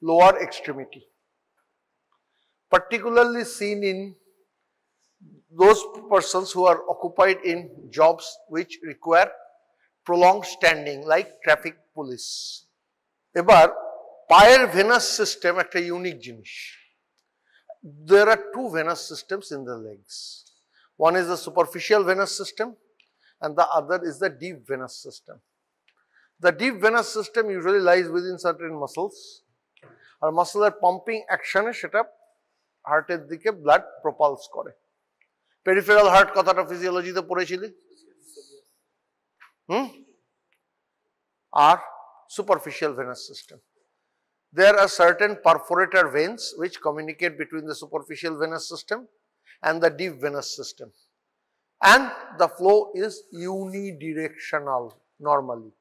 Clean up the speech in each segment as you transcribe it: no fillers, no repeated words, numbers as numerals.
lower extremity, particularly seen in those persons who are occupied in jobs which require prolonged standing like traffic police. এবার পায়ের venous system একটা unique জিনিস. There are two venous systems in the legs. One is the superficial venous system and the other is the deep venous system. The deep venous system usually lies within certain muscles. Our muscular pumping action সেটা হার্টের দিকে blood প্রপালস করে. Peripheral heart কথাটা ফিজিওলজিতে পড়েছিলি? আর superficial venous system. There are certain perforator veins which communicate between the superficial venous system and the deep venous system. And the flow is unidirectional normally.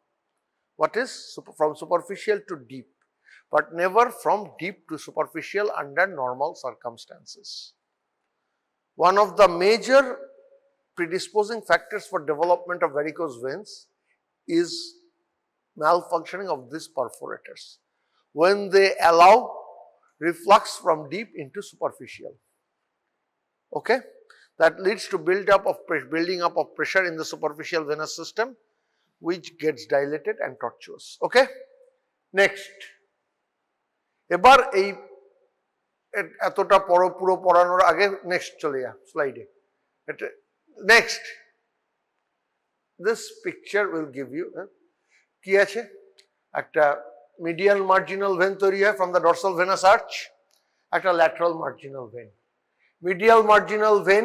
What is? From superficial to deep, but never from deep to superficial under normal circumstances. One of the major predisposing factors for development of varicose veins is malfunctioning of these perforators when they allow reflux from deep into superficial. Okay, that leads to building up of pressure in the superficial venous system, which gets dilated and tortuous. Okay, next. এবার এই এতটা পুরো পড়ানোর আগে next চলে যা স্লাইডে. Next, this picture will give you কি আছে, একটা মিডিয়াল মার্জিনাল ভেন তৈরি হয় from the dorsal venous arch, একটা lateral marginal vein. Medial marginal vein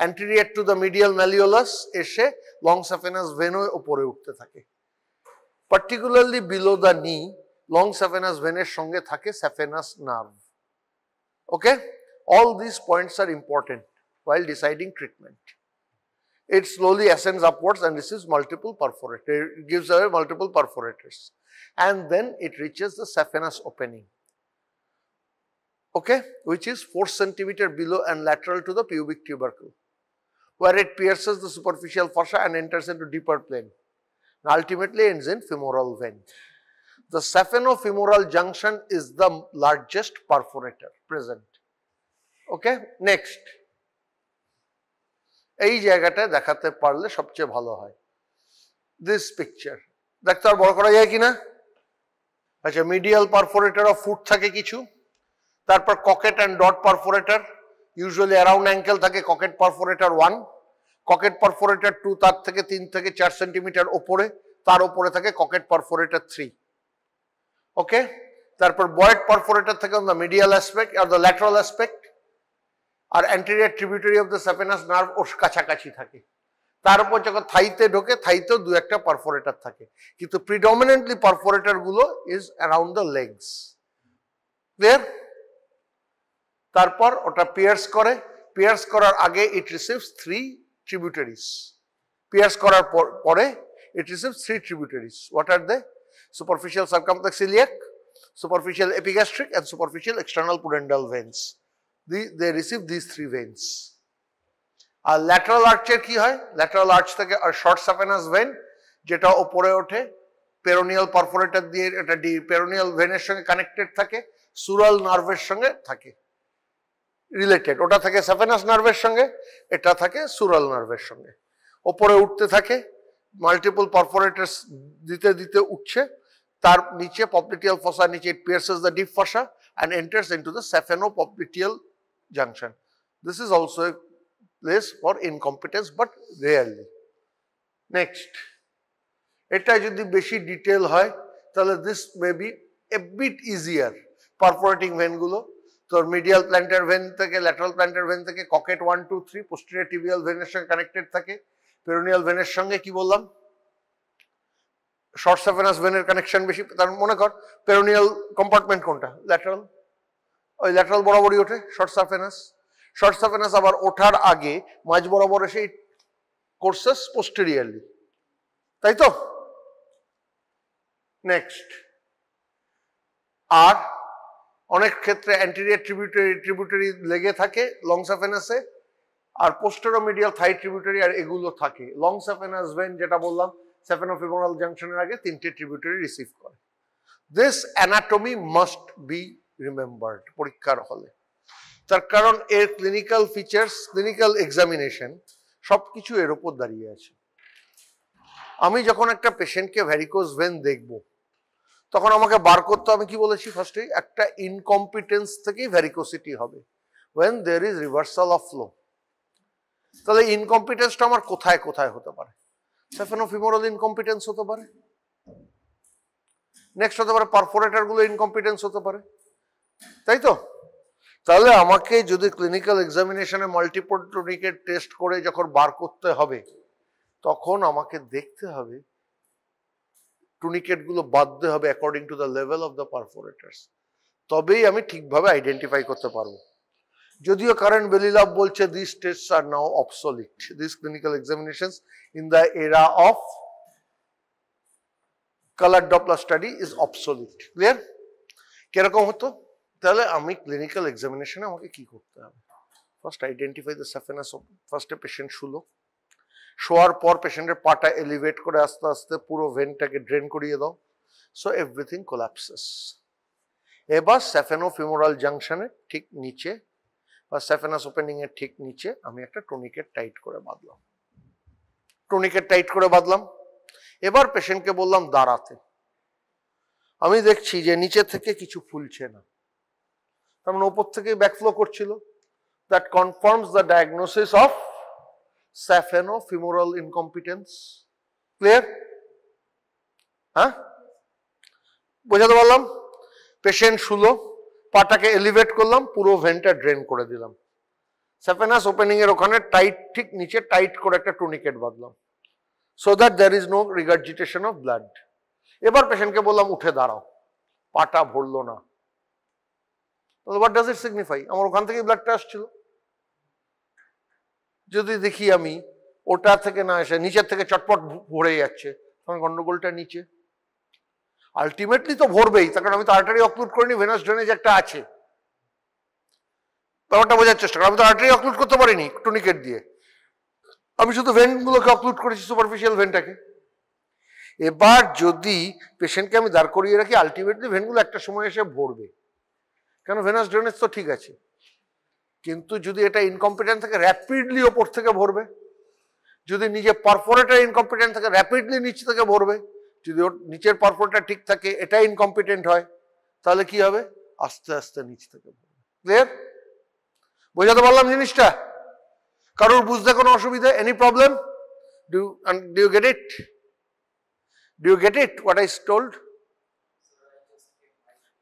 anterior to the medial malleolus এসে লং স্যাফেনাস ভেনও উপরে উঠতে থাকে. Particularly below the knee long saphenous ভেনের সঙ্গে থাকে saphenous nerve. Okay, all these points are important while deciding treatment. It slowly ascends upwards and receives multiple perforators. It gives away multiple perforators, and then it reaches the saphenous opening. Okay, which is 4 centimeter below and lateral to the pubic tubercle, where it pierces the superficial fossa and enters into deeper plane, and ultimately ends in femoral vein. The saphenofemoral junction is the largest perforator present. Okay, next. এই জায়গাটা দেখাতে পারলে সবচেয়ে ভালো হয়. This picture দেখতে আর বড় করা যায় কিনা? আচ্ছা, মিডিয়াল পারফোরেটর অফ ফুট থাকে কিছু, তারপর Cockett and Dodd perforator, usually around ankle থাকে ককেট পারফোরেটর 1, ককেট পারফোরেটর 2 তার থেকে 3 থেকে 4 সেন্টিমিটার ওপরে, তার উপরে থাকে ককেট পারফোরেটর 3. ওকে, তারপর বয়েড পারফোরেটর থাকে অন দ্য মিডিয়াল অ্যাসপেক্ট আর দ্য ল্যাটারাল অ্যাসপেক্ট, আর anterior tributary of the saphenous nerve ওর কাছাকাছি থাকে. তার উপর যখন থাইতে ঢোকে থাইতেও 2-1টা পারফোরেটর থাকে, কিন্তু প্রিডমিনেন্টলি পারফোরেটর গুলো is around the legs. Clear? তারপর ওটা পিয়ার্স করে, পিয়ার্স করার আগে ইট রিসিভস 3 ট্রিবিউটারিজ. পিয়ার্স করার পরে it receives 3 tributaries. What are they? Superficial circumflex iliac, superficial epigastric and superficial external pudendal veins. They receive these 3 veins. আর lateral arch এর কি হয়? Lateral arch থেকে আর short saphenous vein যেটা উপরে ওঠে পেরোনিয়াল পারফোরেটর দিয়ে, এটা পেরোনিয়াল ভেনের সঙ্গে কানেক্টেড থাকে, সুরাল নার্ভের সঙ্গে থাকে রিলেটেড. ওটা থাকে স্যাফেনাস নার্ভের সঙ্গে, এটা থাকে সুরাল নার্ভের সঙ্গে. ওপরে উঠতে থাকে, মাল্টিপল পারফোরেটরস দিতে দিতে উঠছে, তার নিচে পপলিটিয়াল ফসা নিচে it pierces the deep fossa and enters into the saphenopopliteal junction. This is also a place for incompetence but rarely. Next, এটা যদি বেশি ডিটেল হয় তাহলে this may be a bit easier. Perforating vein গুলো তোর medial planter when থেকে, lateral planter when থেকে ককেট 1, 2, 3 posterior tibial ভেনের সঙ্গে কানেক্টেড থাকে, পেরোনিয়াল ভেনের সঙ্গে কি বললাম শর্ট স্যাফেনাস ভেনের কানেকশন বেশি. তার মনে কর পেরোনিয়াল কম্পার্টমেন্ট কোনটা? ল্যাটারাল. ওই ল্যাটারাল বরাবরই ওঠে শর্ট স্যাফেনাস. শর্ট স্যাফেনাস আবার ওঠার আগে মাঝ বরাবর এসে কোর্সেস পোস্টেরিয়রলি, তাই তো? নেক্সট, আর অনেক ক্ষেত্রে অ্যান্টেরিয়র ট্রিবিউটারি লেগে থাকে লং স্যাফেনাসে, আর পোস্টেরোমিডিয়াল থাই ট্রিবিউটারি আর এগুলো থাকে. লং স্যাফেনাস ভেন যেটা বললাম স্যাফেনোফিমোরাল জাংশনের আগে 3টে ট্রিবিউটারি রিসিভ করে. This anatomy must be remembered পরীক্ষার হলে। তার কারণ এর ক্লিনিক্যাল ফিচার্স, ক্লিনিক্যাল এক্সামিনেশন সবকিছু এর উপর দাঁড়িয়ে আছে। আমি যখন একটা পেশেন্টকে ভ্যারিকোজ ভেন দেখব, তখন আমাকে বার করতে, আমি কি বলেছি ফার্স্টে, একটা ইনকম্পিটেন্স থেকেই ভ্যারিকোসিটি হবে, when there is reversal of flow। তাহলে ইনকম্পিটেন্সটা আমার কোথায় কোথায় হতে পারে? স্যাফেনোফিমোরাল ইনকম্পিটেন্স হতে পারে, নেক্সট হতে পারে পারফোরেটর গুলো ইনকম্পিটেন্স হতে পারে, তাই তো? তাহলে আমাকে যদি ক্লিনিক্যাল এক্সামিনেশনে মাল্টিপল টুনিকেট টেস্ট করে যখন বার করতে হবে, তখন আমাকে দেখতে হবে টুনিকেট গুলো বাঁধতে হবে according to the level of the perforators, তবেই আমি ঠিকভাবে আইডেন্টিফাই করতে পারবো। যদিও কারেন্ট বেলিলাভ বলছে this tests are now obsolete, this clinical examinations in the era of colour Doppler study is obsolete. Clear? কিরকম হতো? তাহলে আমি ক্লিনিক্যাল এক্সামিনেশনে আমাকে কি করতে হবে? First identify the saphenous. ফার্স্টে পেশেন্ট শুলো, শোয়ার পর পেশেন্টের পাটা এলিভেট করে আস্তে আস্তে পুরো ভেনটাকে ড্রেন করিয়ে দাও, সো এভরিথিং কোলাপসেস। এবার স্যাফেনোফিমোরাল জাংশনের ঠিক নিচে বা স্যাফেনাস ওপেনিং এর ঠিক নিচে আমি একটা টুনিকেট টাইট করে বাঁধলাম, টুনিকেট টাইট করে বাঁধলাম। এবার পেশেন্টকে বললাম দাঁড়াতে। আমি দেখছি যে নিচে থেকে কিছু ফুলছে না, তার মানে উপর থেকে ব্যাকফ্লো করছিল। That confirms the diagnosis of saphenofemoral incompetence. Clear? হ্যাঁ, বোঝাতে পারলাম? পেশেন্ট শুলো, পাটাকে এলিভেট করলাম, পুরো ভেনটা ড্রেন করে দিলাম, স্যাফেনাস ওপেনিং এর ওখানে টাইট, ঠিক নিচে টাইট করে একটা টুনিকেট বাঁধলাম, so that there is no regurgitation of blood। এবার পেশেন্টকে বললাম উঠে দাঁড়াও, পাটা ভরলো না। what does it signify? আমার ওখান থেকে ব্লাডটা আসছিল। যদি দেখি আমি ওটা থেকে না এসে নিচের থেকে চটপট ভরে যাচ্ছে, তখন গন্ডগোলটা নিচে। আলটিমেটলি তো ভরবেই, তার কারণ আমি তো আর্টারি অক্লুড করিনি, ভেনাস ড্রেনেজ একটা আছে। ব্যাপারটা বোঝার চেষ্টা করি, আমি তো আর্টারি অক্লুড করতে পারিনি টুনিকেট দিয়ে, আমি শুধু ভেনগুলোকে অক্লুড করেছি, সুপারফিশিয়াল ভেনটাকে। এবার যদি পেশেন্টকে আমি দাঁড় করিয়ে রাখি, আলটিমেটলি ভেনগুলো একটা সময় এসে ভরবে, কেন ভেনাস ড্রেনেজ তো ঠিক আছে। কিন্তু যদি এটা ইনকম্পিটেন্ট থাকে, র্যাপিডলি ওপর থেকে ভরবে। যদি নিজে পারফোরেটর ইনকম্পিটেন্ট থাকে, র্যাপিডলি নিচ থেকে ভরবে। যদি ওর নিচের পারফোরেটর ঠিক থাকে, এটা ইনকম্পিটেন্ট হয়, তাহলে কি হবে? আস্তে আস্তে নিচ থেকে ভরবে। ক্লিয়ার? বোঝাতে পারলাম জিনিসটা? কারোর বুঝতে কোনো অসুবিধা? Any problem? Do you get it? Do you get it what I told?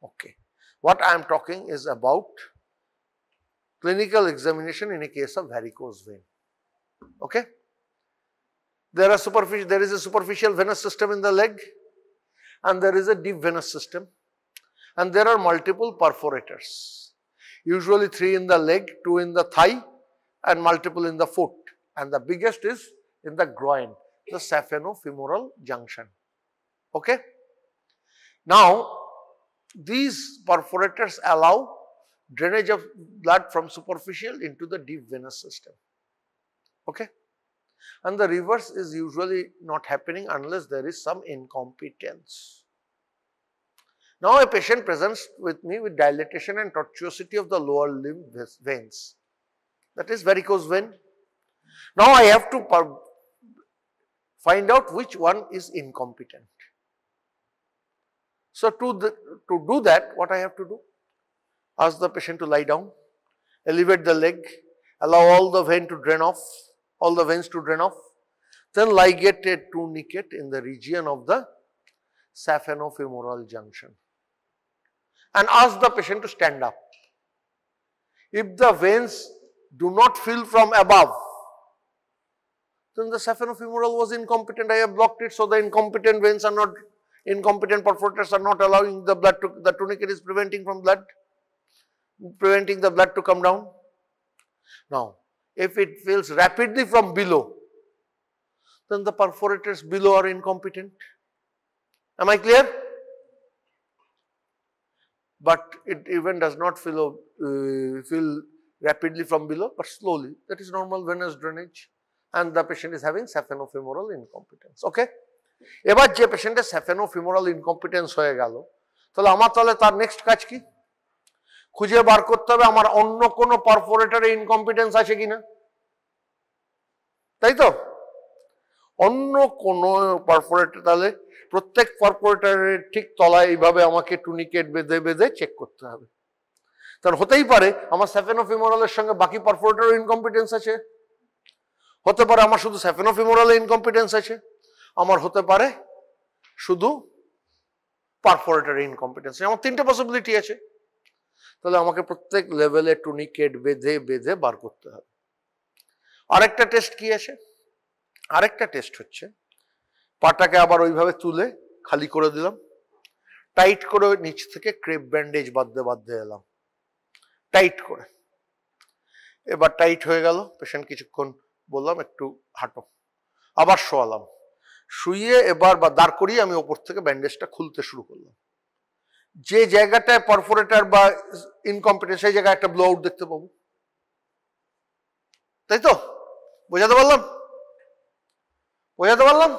Okay. What I am talking is about clinical examination in a case of varicose vein. Okay. There is a superficial venous system in the leg, and there is a deep venous system, and there are multiple perforators. Usually 3 in the leg, 2 in the thigh, and multiple in the foot. And the biggest is in the groin, the saphenofemoral junction. Okay. Now, these perforators allow drainage of blood from superficial into the deep venous system. Okay. And the reverse is usually not happening unless there is some incompetence. Now, a patient presents with me with dilatation and tortuosity of the lower limb veins, that is varicose vein. Now, I have to find out which one is incompetent. So, to do that, what I have to do? Ask the patient to lie down, elevate the leg, allow all the veins to drain off, then ligate a tourniquet in the region of the saphenofemoral junction, and ask the patient to stand up. If the veins do not fill from above, then the saphenofemoral was incompetent. I have blocked it, so the incompetent veins are not, incompetent perforators are not allowing the blood to, the tourniquet is preventing the blood to come down. Now, if it fills rapidly from below, then the perforators below are incompetent. Am I clear? But it even does not fill rapidly from below, but slowly. That is normal venous drainage, and the patient is having saphenofemoral incompetence. Okay. এবার যে পেশেন্টের স্যাফেনোফিমোরাল incompetence হয়ে গেল, তাহলে তার next কাজ কি? খুঁজে বার করতে হবে আমার অন্য কোনো পারফোরেটরে ইনকম্পিটেন্স আছে কিনা, তাই তো? অন্য কোনো পারফোরেটর, তাহলে প্রত্যেক পারফোরেটরের ঠিক তলায় এইভাবে আমাকে টুনিকেট বেঁধে বেঁধে চেক করতে হবে। তার হতেই পারে আমার স্যাফেনোফিমোরালের সঙ্গে বাকি পারফোরেটরের ইনকম্পিটেন্স আছে, হতে পারে আমার শুধু স্যাফেনোফিমোরালে ইনকম্পিটেন্স আছে, আমার হতে পারে শুধু পারফোরেটরের ইনকম্পিটেন্স আছে, আমার তিনটে পসিবিলিটি আছে। তাহলে আমাকে প্রত্যেক লেভেলে টুনিকেট বেঁধে বেঁধে বার করতে হবে। আরেকটা টেস্ট কি আছে? আরেকটা টেস্ট হচ্ছে পাটাকে আবার ওইভাবে তুলে খালি করে দিলাম, টাইট করে নিচ থেকে ক্রেপ ব্যান্ডেজ বাঁধতে বাঁধতে এলাম, টাইট করে। এবার টাইট হয়ে গেল, পেশেন্ট কিছুক্ষণ বললাম একটু হাঁটো, আবার শোয়ালাম, শুইয়ে এবার বা দাঁড় করিয়ে আমি ওপর থেকে ব্যান্ডেজটা খুলতে শুরু করলাম। যে জায়গাটায় পারফোরেটর বা ইনকম্পিটেন্স সেই জায়গায় একটা ব্লো আউট দেখতে পাবো, তাই তো? বোঝাতে পারলাম? বোঝাতে পারলাম?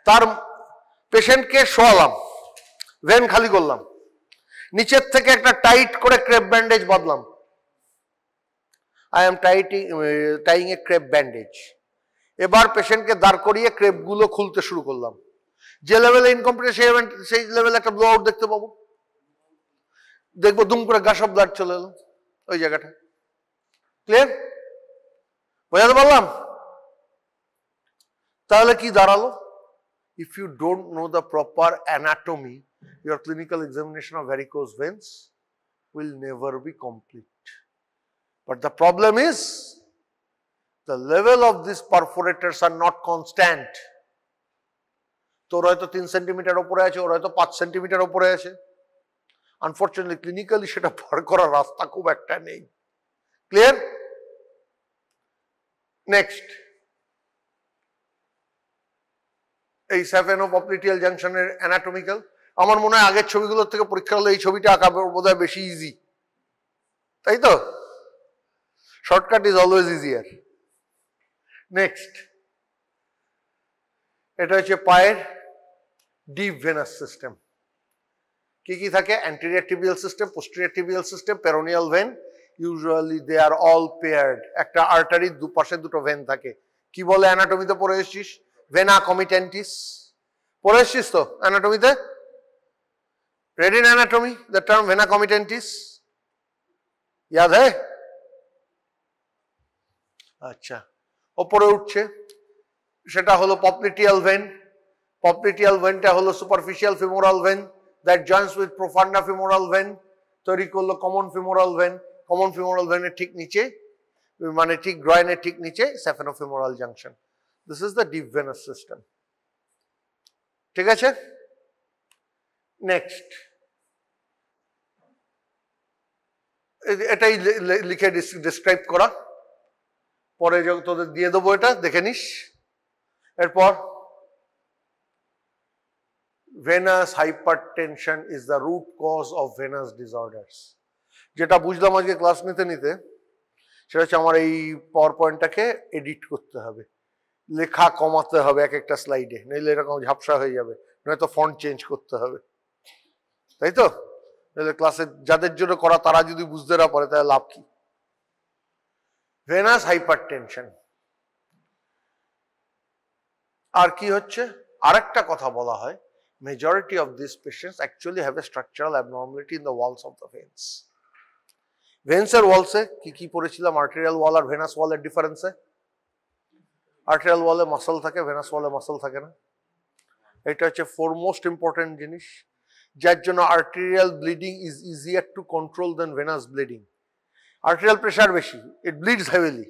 তার পেশেন্টকে শোয়ালাম, ভেন খালি করলাম, নিচের থেকে একটা টাইট করে ক্রেপ ব্যান্ডেজ বাঁধলাম। I am tying a crepe bandage. এবার পেশেন্টকে দাঁড় করিয়ে ক্রেপগুলো খুলতে শুরু করলাম। যে লেভেলে ইনকম্পিটেন্স সেই লেভেলে একটা ব্লো আউট দেখতে পাবো, দেখবো দুম করে গাছ অফ ব্লাড চলে এলো ওই জায়গাটা। ক্লিয়ার? বোঝাতে পারলাম? তাহলে কি দাঁড়ালো? If you don't know the proper anatomy, your clinical examination of varicose veins will never be complete. But the problem is, the level of these perforators are not constant. তোর হয়তো 3 সেন্টিমিটার উপরে আছে, ওর হয়তো 5 সেন্টিমিটার উপরে আছে। Unfortunately clinically সেটা বার করার রাস্তা খুব একটা নেই। ক্লিয়ার? নেক্সট, এই স্যাফেনোপপ্লিটিয়াল জাংশনের অ্যানাটমিক্যাল, আমার মনে হয় আগের ছবিগুলোর থেকে পরীক্ষা হলে এই ছবিটা আঁকা বোধহয় বেশি ইজি, তাই তো? Shortcut is always easier. Next, এটা হচ্ছে পায়ের ডিপ ভেনাস সিস্টেম। কি কি থাকে? Anterior tibial system, posterior tibial system, peroneal vein. Usually they are all paired. একটা আর্টারির দুপাশে দুটো ভেন থাকে। কি বলে অ্যানাটমিতে পড়ে এসেছিস? ভেনা কমিটেন্টিস। পড়ে এসেছিস তো অ্যানাটমিতে? read in anatomy the term vena comitatus? याद है? আচ্ছা, ওপরে উঠছে সেটা হলো পপলিটিয়াল ভেন। পপলিটিয়াল ভেনটা হলো superficial femoral vein that joins with profunda femoral vein, তৈরি করলো common femoral vein. Common femoral ভেনের ঠিক নিচে, মানে ঠিক গ্রয়েনের ঠিক নিচে saphenofemoral junction. This is the deep venous system. ঠিক আছে? নেক্সট, এটাই লিখে ডিসক্রাইব করা, পরে যখন তোদের দিয়ে দেবো এটা দেখে নিস। এরপর venous hypertension is the root cause of venous disorders. যেটা বুঝলাম আজকে ক্লাস নিতে নিতে, সেটা হচ্ছে আমার এই পাওয়ার পয়েন্টটাকে এডিট করতে হবে, লেখা কমাতে হবে এক একটা স্লাইডে, নইলে এরকম ঝাপসা হয়ে যাবে, নয়তো ফন্ট চেঞ্জ করতে হবে, তাই তো? ক্লাসে যাদের জন্য করা তারা যদি বুঝতে না পারে তাহলে লাভ কি? Venous hypertension. আর কি হচ্ছে? আরেকটা কথা বলা হয়, majority of this patients actually have a structural abnormality in the walls of the veins. ভেন্সের ওয়ালসে কি কি পড়েছিলাম? আর্টেরিয়াল ওয়াল আর ভেনাস ওয়ালের ডিফারেন্সে। আর্টেরিয়াল ওয়ালে মাসল থাকে, ভেনাস ওয়ালে মাসল থাকে না। এটা হচ্ছে ফোরমোস্ট ইম্পর্টেন্ট জিনিস, যার জন্য arterial bleeding is easier to control than venous bleeding. Arterial pressure বেশি, ইট ব্লিডস হেভিলি,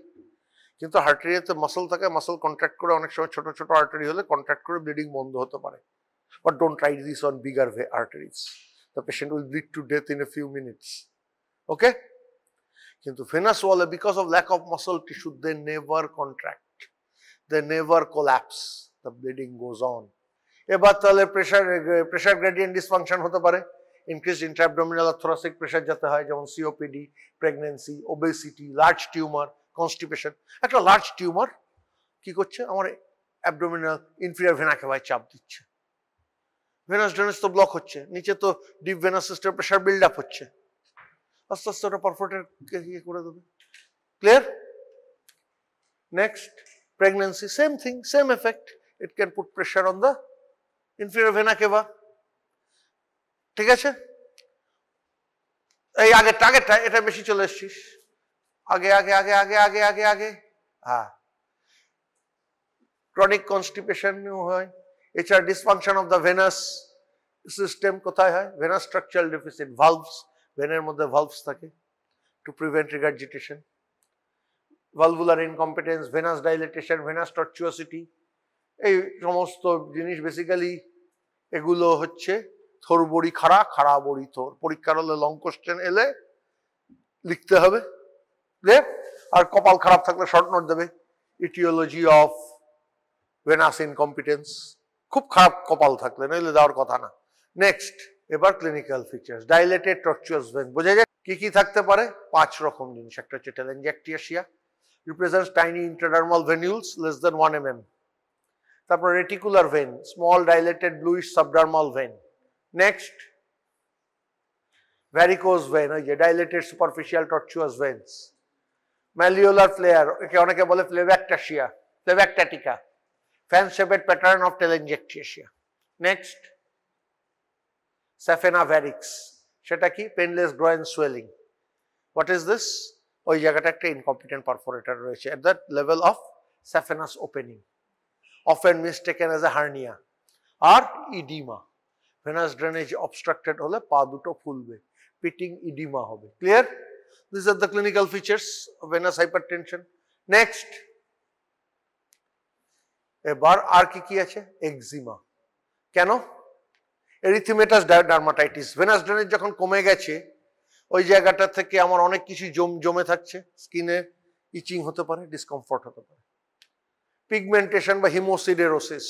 কিন্তু আর্টেরিয়াতে মাসল থাকে, মাসল কন্ট্রাক্ট করে, অনেক সময় ছোট ছোট আর্টারি হলে কন্ট্রাক্ট করে ব্লিডিং বন্ধ হতে পারে। But don't try this on bigger arteries, the patient will bleed to death in a few minutes. Okay? কিন্তু ভেনাস ওয়ালে because of lack of muscle tissue they never contract, they never collapse, the bleeding goes on. এবার তাহলে pressure gradient dysfunction হতে পারে, increase intraabdominal আর thoracic pressure যাতে হয়, যেমন COPD, pregnancy, obesity, large tumour, constipation. একটা লার্জ টিউমার কি করছে? আমার অ্যাবডোমিনাল ইনফিরিয়র ভেনাকে ভাই চাপ দিচ্ছে, ভেনাস ড্রেনেজ তো ব্লক হচ্ছে, নিচে তো deep venous system pressure build up হচ্ছে, আস্তে আস্তে ওটা পারফোরেটর ইয়ে করে দেবে। Clear? Next, pregnancy, same thing, same effect, it can put pressure on the inferior vena cava. ঠিক আছে? এই আগেরটা এটা বেশি চলে এসছিস, আগে আগে আগে আগে আগে আগে আগে হ্যাঁ। ক্রনিক কনস্টিপেশন হয়, এছাড়া dysfunction of the venous system কোথায় হয়? ভেনাস স্ট্রাকচারাল ডেফিসিট, ভালভস, ভেনের মধ্যে ভালভস থাকে to prevent regurgitation, valvular incompetence, venous dilatation, venous tortuosity, এই সমস্ত জিনিস বেসিক্যালি এগুলো হচ্ছে থোর বড়ি খাড়া, খাড়া বড়ি থোর। পরীক্ষার হলে লং কোশ্চেন এলে লিখতে হবে। আর কপাল খারাপ থাকলে শর্ট নোট দেবে, ইটিওলজি অফ ভেনাস ইনকম্পিটেন্স, খুব খারাপ কপাল থাকলে, নইলে দেওয়ার কথা না। নেক্সট, এবার ক্লিনিক্যাল ফিচার্স, ডাইলেটেড টর্চুয়াস ভেন, বোঝা যায় কি কি থাকতে পারে? 5 রকম জিনিস। একটা হচ্ছে telangiectasia, represents tiny intradermal venules less than 1 mm. তারপর reticular vein, small dilated bluish subdermal vein. Next, varicose vein, ওই যে dilated superficial tortuous veins. Malleolar flare, একে অনেকে বলে phlebectasia, phlebectatica, fan shaped pattern of telangiectasia. Next, saphena varix, সেটা কি? Painless groin swelling. What is this? ওই জায়গাটা একটা ইনকম্পিটেন্ট পারফোরেটর রয়েছে at that level of saphenous opening, often mistaken as a hernia। আর ইডিমা, ভেনাস ড্রেনেজ অবস্ট্রাক্টেড হলে পা দুটো ফুলবে, পিটিং ইডিমা হবে। Clear? This are the clinical features of venous hypertension. Next, এবার আর কি কি আছে? এক্সিমা। কেন? এরিথিমেটাস ডার্মাটাইটিস, ভেনাস ড্রেনেজ যখন কমে গেছে ওই জায়গাটা থেকে আমার অনেক কিছু জমে থাকছে, স্কিনে ইচিং হতে পারে, ডিসকমফর্ট হতে পারে। পিগমেন্টেশন বা হিমোসিডেরোসিস,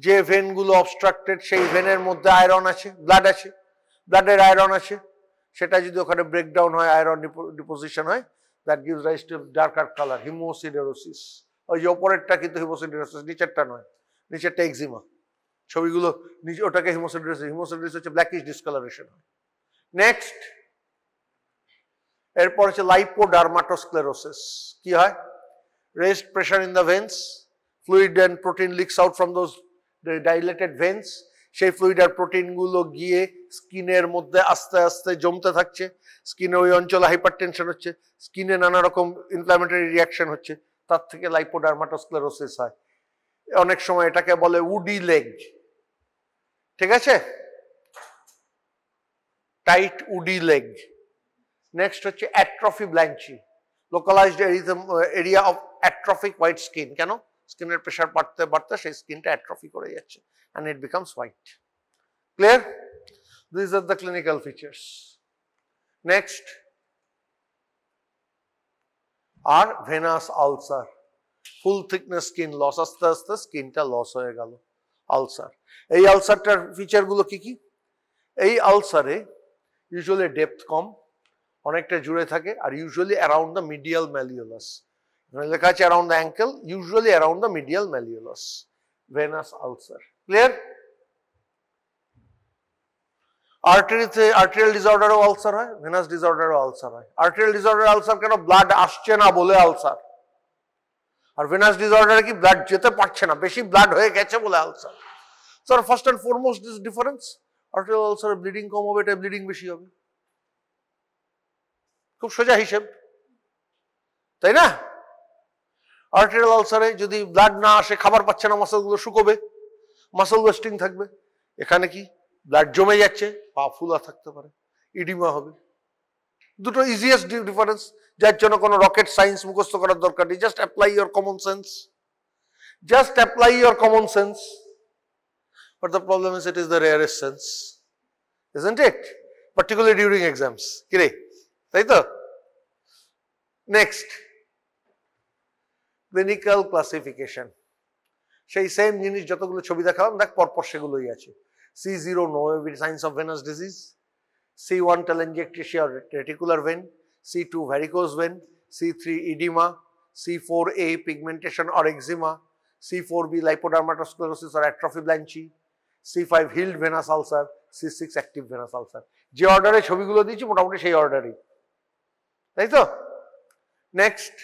যে ভেনগুলো অবস্ট্রাক্টেড সেই ভেনের মধ্যে আয়রন আছে, ব্লাড আছে, ব্লাডের আয়রন আছে, সেটা যদি ওখানে ব্রেকডাউন হয়, আয়রন ডিপোজিশন হয়, that gives rise to darker colour, haemosiderosis. ওই যে ওপরেরটা কিন্তু হিমোসিডেরোসিস, নিচেরটা নয়, নিচেরটা এক্সিমা। ছবিগুলো নিচে ওটাকে হিমোসিডেরোসিস, হিমোসিডেরোসিস হচ্ছে ব্ল্যাকিশ ডিসকালারেশন হয়। নেক্সট, এরপর হচ্ছে লাইপোডার্মাটোস্ক্লেরোসিস। কি হয়? Rest pressure in the veins, fluid and protein leaks out from those dilated veins, সেই ফ্লুইড আর প্রোটিন গুলো গিয়ে স্কিনের মধ্যে আস্তে আস্তে জমতে থাকছে, স্কিনে ওই অঞ্চলে হাইপারটেনশন হচ্ছে, স্কিনে নানা রকম ইনফ্ল্যামেটরি রিয়াকশন হচ্ছে, তার থেকে লাইপোডার্মাটোস্ক্লেরোসিস হয়। অনেক সময় এটাকে বলে উডি লেগ। ঠিক আছে? Tight woody leg. নেক্সট হচ্ছে atrophie blanche, localised area of atrophic white skin. কেন? স্কিনের প্রেশার বাড়তে বাড়তে সেই স্কিনটা অ্যাট্রফি করে যাচ্ছে and it becomes white. Clear? These are the clinical features. Next, আর venous ulcer, full thickness skin loss, আস্তে আস্তে স্কিনটা লস হয়ে গেল, আলসার। এই আলসারটার ফিচার গুলো কি কি? এই আলসারে ইউজুয়ালি ডেপথ কম, অনেকটা জুড়ে থাকে, আর usually around the medial malleolus. লেখা আছে around the ankle, usually around the medial malleolus. Venous ulcer. Clear? আর্টারিতে আর্টেরিয়াল ডিসঅর্ডারও আলসার হয়, ভেনাস ডিসঅর্ডারও আলসার হয়। আর্টেরিয়াল ডিসঅর্ডার আলসার কেন? ব্লাড আসছে না বলে আলসার। আর ভেনাস ডিসঅর্ডারে কি? ব্লাড যেতে পারছে না, বেশি ব্লাড হয়ে গেছে বলে ulcer. So first and foremost this difference, arterial আলসারে ব্লিডিং কম হবে, এটা ব্লিডিং বেশি হবে। খুব সোজা হিসেব, তাই না? আর্টেরিয়াল আলসারে যদি ব্লাড না আসে, খাবার পাচ্ছে না, মাসলগুলো শুকোবে, মাসল ওয়েস্টিং থাকবে। এখানে কি? ব্লাড জমে যাচ্ছে, পা ফুলা থাকতে পারে, ইডিমা হবে। দুটো ইজিয়েস্ট ডিফারেন্স, যার জন্য কোনো রকেট সায়েন্স মুখস্থ করার দরকার নেই। Just apply your common sense, just apply your common sense. But the problem is it is the rarest sense, isn't it? Particularly during exams. কিরে, তাই তো? Next, clinical classification. সেই সেম জিনিস যতগুলো ছবি দেখালাম, দেখ পরপর সেগুলোই আছে। C0 no signs of venous disease, C1 telangiectasia reticular vein, C2 varicose vein, C3 edema, C4a pigmentation or eczema, C4b lipodermatosclerosis or atrophy blanchi, C5 healed venous ulcer, C6 active venous ulcer. যে অর্ডারে ছবিগুলো দিয়েছি মোটামুটি সেই অর্ডারই, তাই তো? Next,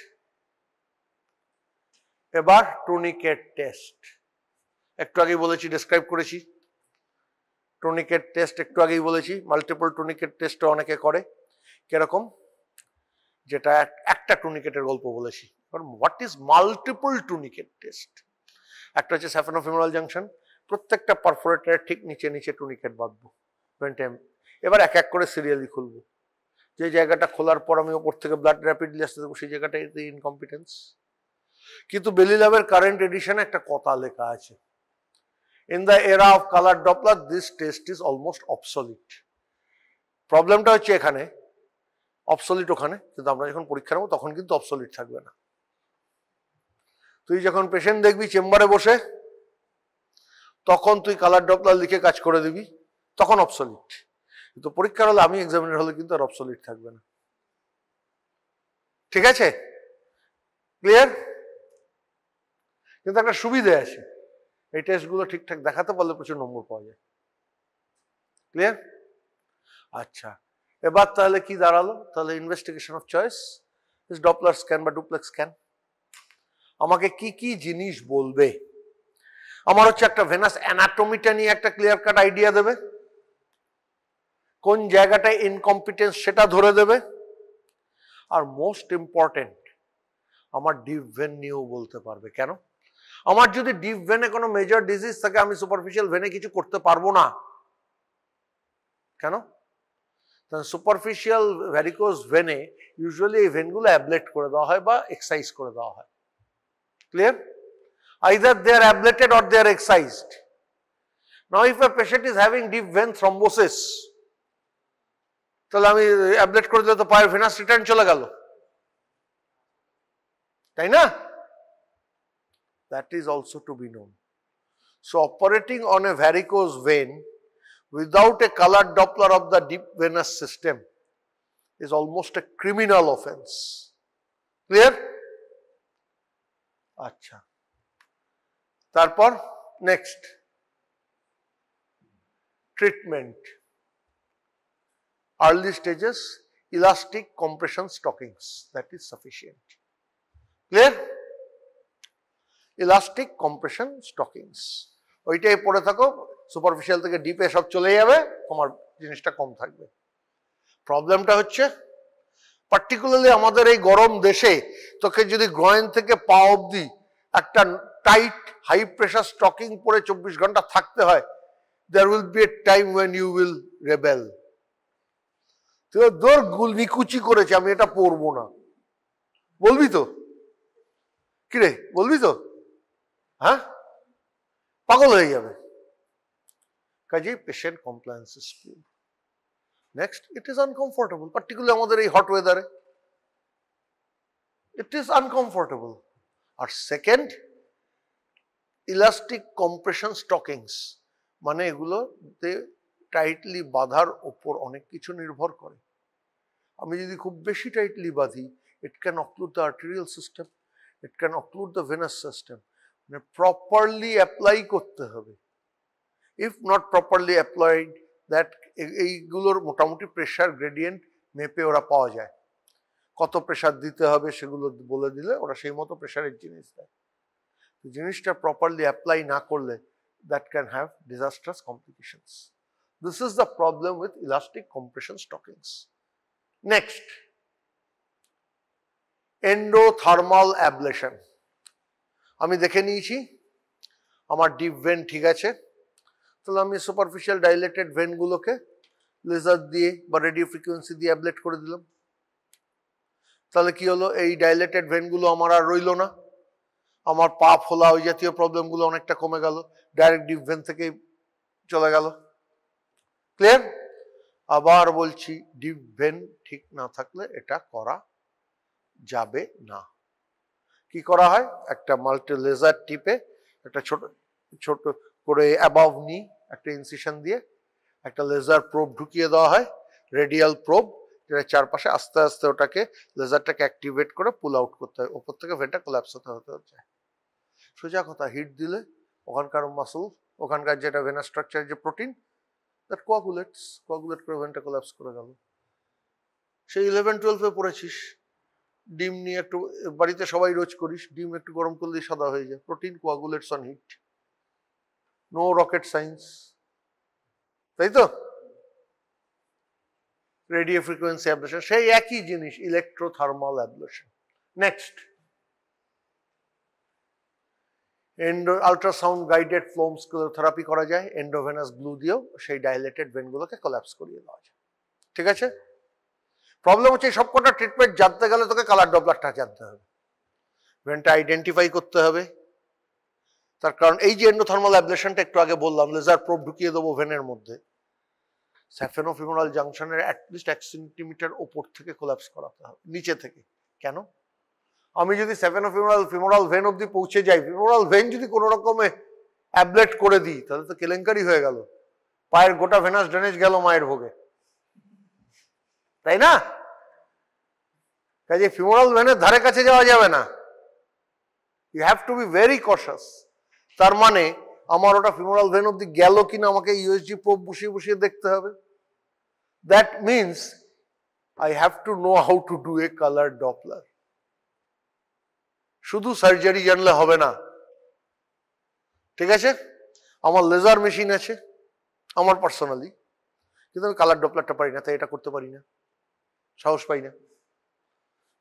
এবার টুনিকেট test. একটু আগেই বলেছি, ডেসক্রাইব করেছি টুনিকেট টেস্ট, একটু আগেই বলেছি। মাল্টিপল টুনিকেট টেস্ট অনেকে করে, কিরকম? যেটা একটা টুনিকেটের গল্প বলেছি। What is multiple tourniquet test? একটা হচ্ছে স্যাফেনোফিমোরাল জাংশন, প্রত্যেকটা পারফোরেটরের ঠিক নিচে নিচে টুনিকেট বাঁধবো। এবার এক এক করে সিরিয়ালি খুলবো। যে জায়গাটা খোলার পর আমি ওপর থেকে ব্লাড র্যাপিডলি আসতে দেবো সেই জায়গাটা ইনকম্পিটেন্স। কিন্তু বেলি ল্যাবের কারেন্ট এডিশনে একটা কথা লেখা আছে, in the era of colour Doppler this test is almost obsolete. প্রবলেমটা হচ্ছে এখানে, অবসলিট ওখানে, কিন্তু আমরা যখন পরীক্ষা নেবো তখন কিন্তু অবসলিট থাকবে না। তুই যখন পেশেন্ট দেখবি চেম্বারে বসে, তখন তুই কালার ডপলার লিখে কাজ করে দিবি, তখন অবসলিট। কিন্তু পরীক্ষার হলে, আমি এক্সামিনার হলে কিন্তু আর অবসলিট থাকবে না। ঠিক আছে, ক্লিয়ার? কিন্তু একটা সুবিধে আছে, এই টেস্টগুলো ঠিকঠাক দেখাতে পারলে প্রচুর নম্বর পাওয়া যায়। ক্লিয়ার? আচ্ছা, এবার তাহলে কি দাঁড়ালো? তাহলে investigation of choice is Doppler scan বা ডুপ্লেক্স স্ক্যান। আমাকে কি কি জিনিস বলবে? আমার হচ্ছে একটা ভেনাস অ্যানাটমিটা নিয়ে একটা ক্লিয়ার কাট আইডিয়া দেবে, কোন জায়গাটায় ইনকম্পিটেন্স সেটা ধরে দেবে, আর মোস্ট ইম্পর্টেন্ট আমার ডিপ ভেন নিয়েও বলতে পারবে। কেন? আমার যদি ডিপ ভেনে কোনো মেজর ডিজিজ থাকে, আমি সুপারফিশিয়াল ভেনে কিছু করতে পারবো না। কেন? সুপারফিশিয়াল ভ্যারিকোজ ভেনে ইউজুয়ালি এই ভেনগুলো অ্যাবলেট করে দেওয়া হয় বা এক্সাইজ করে দেওয়া হয়। Clear? Either they are ablated or they are excised. Now if a patient is having deep vein thrombosis, তাহলে আমি অ্যাবলেট করে দিলে তো পায়ের ভেনাস রিটার্ন চলে গেল, তাই না? That is also to be known. So operating on a varicose vein without a colored Doppler of the deep venous system is almost a criminal offense. Clear? আচ্ছা, তারপর next, treatment. Early stages, elastic compression stockings, that is sufficient. Clear? Elastic compression stockings, ওইটাই পরে থাকো, superficial থেকে ডিপে সব চলে যাবে, তোমার জিনিসটা কম থাকবে। প্রবলেমটা হচ্ছে পার্টিকুলারলি আমাদের এই গরম দেশে তোকে যদি গ্রয়েন থেকে পা অবধি একটা টাইট হাই প্রেশার স্টকিং পরে 24 ঘন্টা থাকতে হয়, there will be a time when you will rebel. তোর নিকুচি করেছে, আমি এটা পরবো না, বলবি তো? কিরে, বলবি তো? হ্যাঁ, পাগল হয়ে যাবে। কাজেই patient compliance is poor. Next, it is uncomfortable, particularly আমাদের এই হট ওয়েদারে ইট ইজ আনকমফোর্টেবল। আর সেকেন্ড, ইলাস্টিক কম্প্রেশন স্টকিংস, মানে এগুলোতে টাইটলি বাঁধার ওপর অনেক কিছু নির্ভর করে। আমি যদি খুব বেশি টাইটলি বাঁধি, it can occlude the arterial system, it can occlude the venous system. মানে প্রপারলি অ্যাপ্লাই করতে হবে। If not properly applied, that এইগুলোর মোটামুটি প্রেশার গ্রেডিয়েন্ট মেপে ওরা পাওয়া যায়, কত প্রেশার দিতে হবে সেগুলো বলে দিলে ওরা সেই মতো প্রেশারের জিনিস দেয়। জিনিসটা প্রপারলি অ্যাপ্লাই না করলে that can have disastrous complications. This is the problem with elastic compression stockings. Next, endothermal ablation. আমি দেখে নিয়েছি আমার ডিপ ভেন ঠিক আছে, তাহলে আমি সুপারফিশিয়াল ডাইলেটেড ভেনগুলোকে লেজার দিয়ে বা রেডিও ফ্রিকোয়েন্সি দিয়ে অ্যাবলেট করে দিলাম। তাহলে কি হলো, এই ডাইলেটেড ভেনগুলো আমার আর রইল না, আমার পা ফোলা ওই জাতীয় প্রবলেমগুলো অনেকটা কমে গেল, ডাইরেক্ট ডিপ ভেন থেকে চলে গেল। ক্লিয়ার? আবার বলছি, ডিপ ভেন ঠিক না থাকলে এটা করা যাবে না। কি করা হয়, একটা মাল্টি লেজার টিপে একটা ছোট ছোট করে অ্যাবাভ নি একটা ইনসিশন দিয়ে একটা লেজার প্রোব ঢুকিয়ে দেওয়া হয়, রেডিয়াল প্রোব, যেটা চারপাশে আস্তে আস্তে ওটাকে লেজারটাকে অ্যাক্টিভেট করে পুল আউট করতে হয়, ওপর থেকে ভেনটা কোল্যাপস হতে হতে যায়। সোজা কথা, হিট দিলে ওখানকার মাসল ওখানকার যেটা ভেনাস স্ট্রাকচার যে প্রোটিন দ্যাট কোয়াগুলেট করে ভেনটা কোলাপস করে গেল। সেই 11-12 পড়েছিস, ডিম নিয়ে একটু, বাড়িতে সবাই রোজ করিস, ডিম একটু গরম করলেই সাদা হয়ে যায়, protein coagulates on heat, no rocket science, তাই তো? রেডিও ফ্রিকোয়েন্সি অ্যাবলেশন সেই একই জিনিস, electrothermal ablation. Next, ultrasound guided foam sclerotherapy করা যায়, এন্ডোভেনাস গ্লু দিয়েও সেই ডাইলেটেড ভেনগুলোকে কোলাপস করিয়ে দেওয়া যায়। ঠিক আছে? প্রবলেম হচ্ছে সবকটা ট্রিটমেন্ট জানতে গেলে তোকে কালার ডপলারটা জানতে হবে, ভেনটা আইডেন্টিফাই করতে হবে। তার কারণ এই যে এন্ডোথার্মাল অ্যাবলেশনটা একটু আগে বললাম, লেজার প্রোব ঢুকিয়ে দেবো ভেনের মধ্যে, স্যাফেনোফিমোরাল জাংশনের অ্যাটলিস্ট 1 সেন্টিমিটার ওপর থেকে কোলাপস করাতে হবে, নিচে থেকে। কেন? আমি যদি ফিমোরাল ভেন অব্দি পৌঁছে যাই, ফিমোরাল ভেন যদি কোনো রকমে অ্যাবলেট করে দিই, তাহলে তো কেলেঙ্কারি হয়ে গেল, পায়ের গোটা ভেনাস ড্রেনেজ গেল মায়ের ভোগে, তাই না? কাজে ফিমোরাল ভেনের ধারে কাছে যাওয়া যাবে না, you have to be very cautious. তার মানে আমার ওটা ফিমোরাল ভেন অব্দি গেল কিনা আমাকে ইউএসজি প্রোব বসিয়ে বসিয়ে দেখতে হবে। That means I have to know how to do a colour Doppler. শুধু সার্জারি জানলে হবে না, ঠিক আছে? আমার লেজার মেশিন আছে আমার পার্সোনালি, কিন্তু আমি কালার ডপলারটা পারি না, তাই এটা করতে পারি না, সাহস পাই না।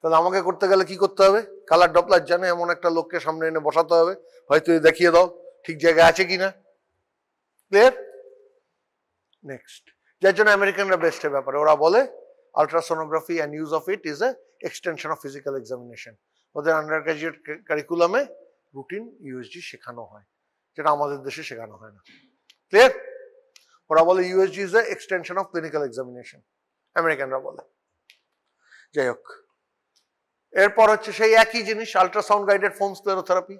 তাহলে আমাকে করতে গেলে কি করতে হবে? কালার ডপলার জানে এমন একটা লোককে সামনে এনে বসাতে হবে, হয়তো দেখিয়ে দাও ঠিক জায়গায় আছে কিনা। ক্লিয়ার? নেক্সট, যার জন্য আমেরিকানরা বেস্টের ব্যাপারে ওরা বলে ultrasonography and use of it is a extension of physical examination. ওদের আন্ডার গ্রাজুয়েট কারিকুলামে রুটিন ইউএসজি শেখানো হয়, যেটা আমাদের দেশে শেখানো হয় না। ক্লিয়ার? ওরা বলে USG is a extension of clinical examination, আমেরিকানরা বলে। যাই হোক, এরপর হচ্ছে সেই একই জিনিস, ultrasound guided foam sclerotherapy.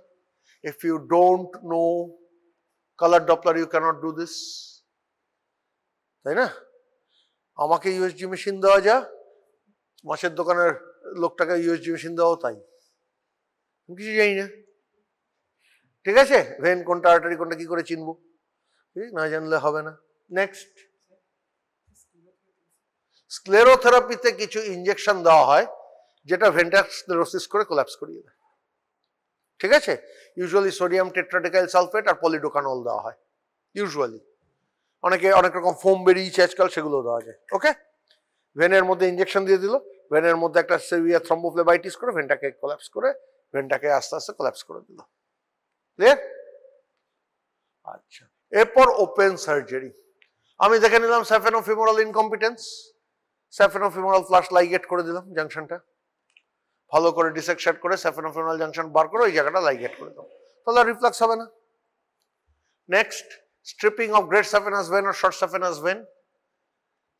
If you don't know colour Doppler you can't do this, তাই না? আমাকে ইউএসজি মেশিন দেওয়া যা, মাছের দোকানের লোকটাকে ইউএসজি মেশিন দেওয়াও তাই, কিছু জানি না। ঠিক আছে? ভেন কোনটা আর্টারি কোনটা কি করে চিনবো? না জানলে হবে না। নেক্সট, স্ক্লেরোথেরাপিতে কিছু ইনজেকশন দেওয়া হয় যেটা ভেনটা স্ক্লেরোসিস করে কোলাপস করিয়ে দেয়। ঠিক আছে? ইউজুয়ালি সোডিয়াম টেট্রাডেকাইল সালফেট আর পলিডোকানল দেওয়া হয় ইউজুয়ালি। অনেকে অনেক রকম ফোম বেরিয়েছে আজকাল, সেগুলো দেওয়া যায়। ওকে, ভেনের মধ্যে ইনজেকশন দিয়ে দিল, ভেনের মধ্যে একটা সেভিয়ার থ্রম্বোফ্লেবাইটিস করে ভেনটাকে কোলাপস করে, ভেনটাকে আস্তে আস্তে কোলাপস করে দিল। ক্লিয়ার? আচ্ছা, এরপর ওপেন সার্জারি। আমি দেখে নিলাম স্যাফেনোফিমোরাল ইনকম্পিটেন্স, স্যাফেনোফিমোরাল ফ্লাশ লাইগেট করে দিলাম জাংশনটা, ভালো করে ডিসেকশন করে স্যাফেনোফিমোরাল জাংশন বার করে ওই জায়গাটা লাইগেট করে দাও, তাহলে রিফ্লাক্স হবে না। Next, stripping of great saphenous vein আর শর্ট স্যাফেনাস ভেন।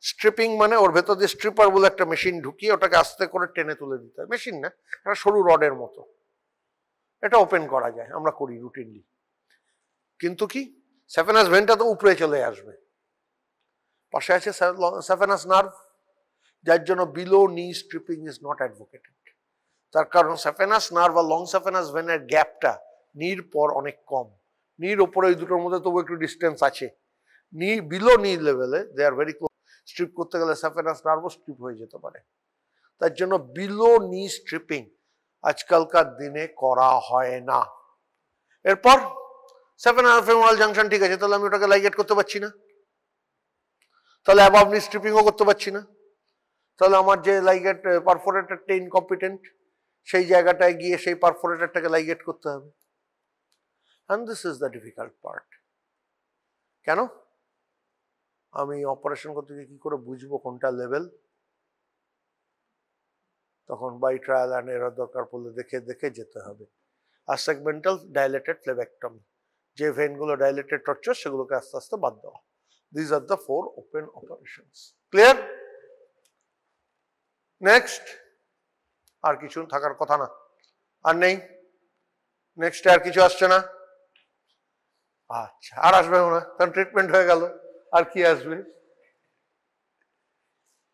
স্ট্রিপিং মানে ওর ভেতর দিয়ে স্ট্রিপার বলে একটা মেশিন ঢুকিয়ে ওটাকে আস্তে করে টেনে তুলে দিতে হয়, মেশিন না, একটা সরু রডের মতো, এটা ওপেন করা যায়, আমরা করি রুটিনলি। কিন্তু কি, স্যাফেনাস ভেনটা তো উপরে চলে আসবে, পাশে আছে স্যাফেনাস নার্ভ, যার জন্য বিলো নি স্ট্রিপিং ইজ নট অ্যাডভোকেটেড। তার কারণ স্যাফেনাস নার্ভ আর লং স্যাফেনাস ভেনের গ্যাপটা নির পর অনেক কম, নির ওপরে ওই দুটোর মধ্যে তবু একটু ডিস্টেন্স আছে, নি বিলো নি লেভেলে দে আর ভেরি ক্লোজ। স্ট্রিপ করতে গেলে স্যাফেনাস নার্ভও স্ট্রিপ হয়ে যেতে পারে, তার জন্য বিলো নি স্ট্রিপিং আজকালকার দিনে করা হয় না। এরপর স্যাফেনোফিমোরাল জাংশন ঠিক আছে, তাহলে আমি ওটাকে লাইগেট করতে পারছি না, তাহলে অ্যাবভ নি স্ট্রিপিংও করতে পারছি না, তাহলে আমার যে লাইগেট পারফোরেটরটা ইনকম্পিটেন্ট, সেই জায়গাটায় গিয়ে সেই পারফোরেটরটাকে লাইগেট করতে হবে। And this is the difficult part. কেন? আমি অপারেশন করতে গিয়ে কি করে বুঝবো কোনটা লেভেল? তখন বাই ট্রায়াল অ্যান্ড এরর দরকার পড়লে দেখে দেখে যেতে হবে। আর সেগমেন্টাল ডাইলেটেড ফ্লেবেক্টমি, যে ভেনগুলো ডাইলেটেড টর্চার সেগুলোকে আস্তে আস্তে বাদ দেওয়া। This are the 4 open operations. Clear? Next, আর কিছু থাকার কথা না, আর নেই। নেক্সট আর কিছু আসছে না? আচ্ছা, আর আসবে না, কারণ ট্রিটমেন্ট হয়ে গেল, আর কি আসবে?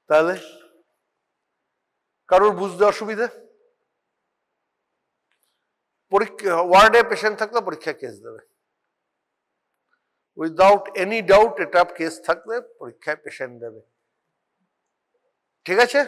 তাহলে কারোর বুঝতে অসুবিধা? পরীক্ষা ওয়ার্ডে পেশেন্ট থাকলে পরীক্ষা কেস দেবে, উইদাউট এনি ডাউট এটা কেস থাকলে পরীক্ষায় পেশেন্ট দেবে। ঠিক আছে।